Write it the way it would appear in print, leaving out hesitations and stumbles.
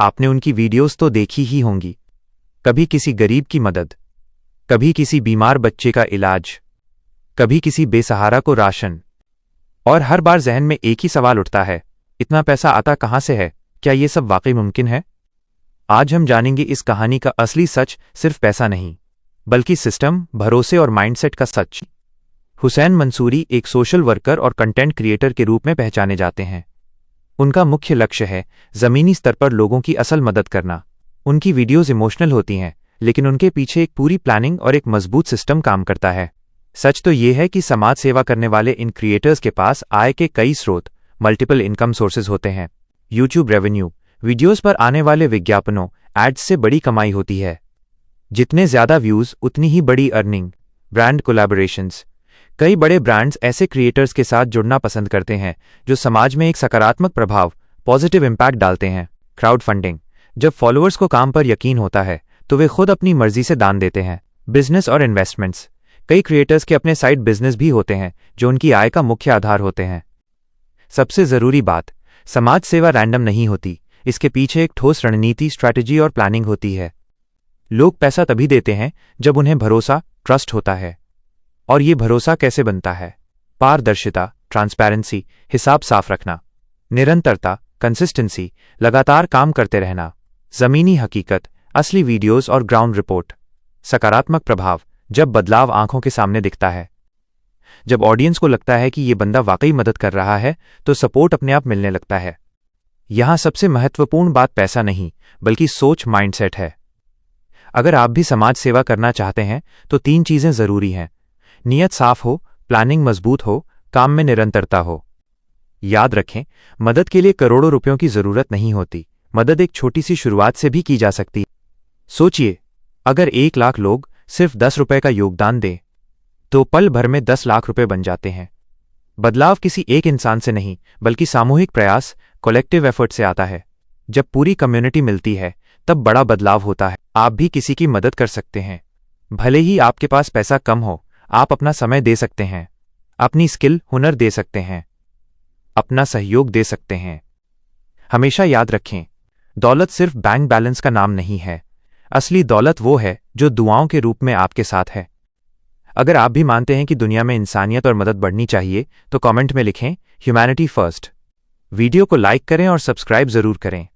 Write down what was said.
आपने उनकी वीडियोस तो देखी ही होंगी। कभी किसी गरीब की मदद, कभी किसी बीमार बच्चे का इलाज, कभी किसी बेसहारा को राशन। और हर बार जहन में एक ही सवाल उठता है, इतना पैसा आता कहां से है? क्या ये सब वाकई मुमकिन है? आज हम जानेंगे इस कहानी का असली सच, सिर्फ पैसा नहीं बल्कि सिस्टम, भरोसे और माइंडसेट का सच। हुसैन मंसूरी एक सोशल वर्कर और कंटेंट क्रिएटर के रूप में पहचाने जाते हैं। उनका मुख्य लक्ष्य है जमीनी स्तर पर लोगों की असल मदद करना। उनकी वीडियोस इमोशनल होती हैं, लेकिन उनके पीछे एक पूरी प्लानिंग और एक मजबूत सिस्टम काम करता है। सच तो ये है कि समाज सेवा करने वाले इन क्रिएटर्स के पास आय के कई स्रोत, मल्टीपल इनकम सोर्सेज होते हैं। यूट्यूब रेवेन्यू, वीडियोस पर आने वाले विज्ञापनों, एड्स से बड़ी कमाई होती है। जितने ज्यादा व्यूज उतनी ही बड़ी अर्निंग। ब्रांड कोलैबोरेशंस, कई बड़े ब्रांड्स ऐसे क्रिएटर्स के साथ जुड़ना पसंद करते हैं जो समाज में एक सकारात्मक प्रभाव, पॉजिटिव इम्पैक्ट डालते हैं। क्राउड फंडिंग, जब फॉलोअर्स को काम पर यकीन होता है तो वे खुद अपनी मर्जी से दान देते हैं। बिजनेस और इन्वेस्टमेंट्स, कई क्रिएटर्स के अपने साइड बिजनेस भी होते हैं जो उनकी आय का मुख्य आधार होते हैं। सबसे जरूरी बात, समाज सेवा रैंडम नहीं होती, इसके पीछे एक ठोस रणनीति, स्ट्रैटेजी और प्लानिंग होती है। लोग पैसा तभी देते हैं जब उन्हें भरोसा, ट्रस्ट होता है। और ये भरोसा कैसे बनता है? पारदर्शिता, ट्रांसपेरेंसी, हिसाब साफ रखना, निरंतरता, कंसिस्टेंसी, लगातार काम करते रहना, जमीनी हकीकत, असली वीडियोस और ग्राउंड रिपोर्ट। सकारात्मक प्रभाव, जब बदलाव आंखों के सामने दिखता है, जब ऑडियंस को लगता है कि ये बंदा वाकई मदद कर रहा है तो सपोर्ट अपने आप मिलने लगता है। यहां सबसे महत्वपूर्ण बात पैसा नहीं बल्कि सोच, माइंडसेट है। अगर आप भी समाज सेवा करना चाहते हैं तो 3 चीजें जरूरी हैं। नियत साफ हो, प्लानिंग मजबूत हो, काम में निरंतरता हो। याद रखें, मदद के लिए करोड़ों रुपयों की जरूरत नहीं होती। मदद एक छोटी सी शुरुआत से भी की जा सकती है। सोचिए, अगर 1 लाख लोग सिर्फ 10 रुपए का योगदान दें तो पल भर में 10 लाख रुपए बन जाते हैं। बदलाव किसी एक इंसान से नहीं बल्कि सामूहिक प्रयास, कलेक्टिव एफर्ट से आता है। जब पूरी कम्युनिटी मिलती है तब बड़ा बदलाव होता है। आप भी किसी की मदद कर सकते हैं। भले ही आपके पास पैसा कम हो, आप अपना समय दे सकते हैं, अपनी स्किल, हुनर दे सकते हैं, अपना सहयोग दे सकते हैं। हमेशा याद रखें, दौलत सिर्फ बैंक बैलेंस का नाम नहीं है। असली दौलत वो है जो दुआओं के रूप में आपके साथ है। अगर आप भी मानते हैं कि दुनिया में इंसानियत और मदद बढ़नी चाहिए तो कमेंट में लिखें, ह्यूमैनिटी फर्स्ट। वीडियो को लाइक करें और सब्सक्राइब जरूर करें।